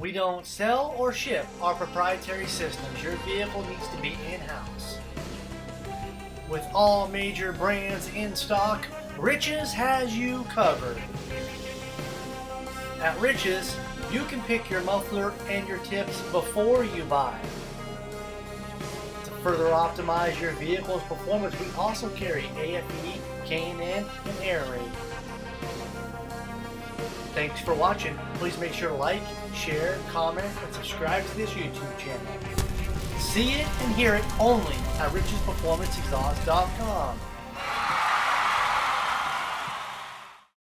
We don't sell or ship our proprietary systems. Your vehicle needs to be in-house. With all major brands in stock, Riches has you covered. At Riches, you can pick your muffler and your tips before you buy. To further optimize your vehicle's performance, we also carry AFE, K&N, and Air Raid. Thanks for watching. Please make sure to like, share, comment, and subscribe to this YouTube channel. See it and hear it only at richesperformanceexhaust.com.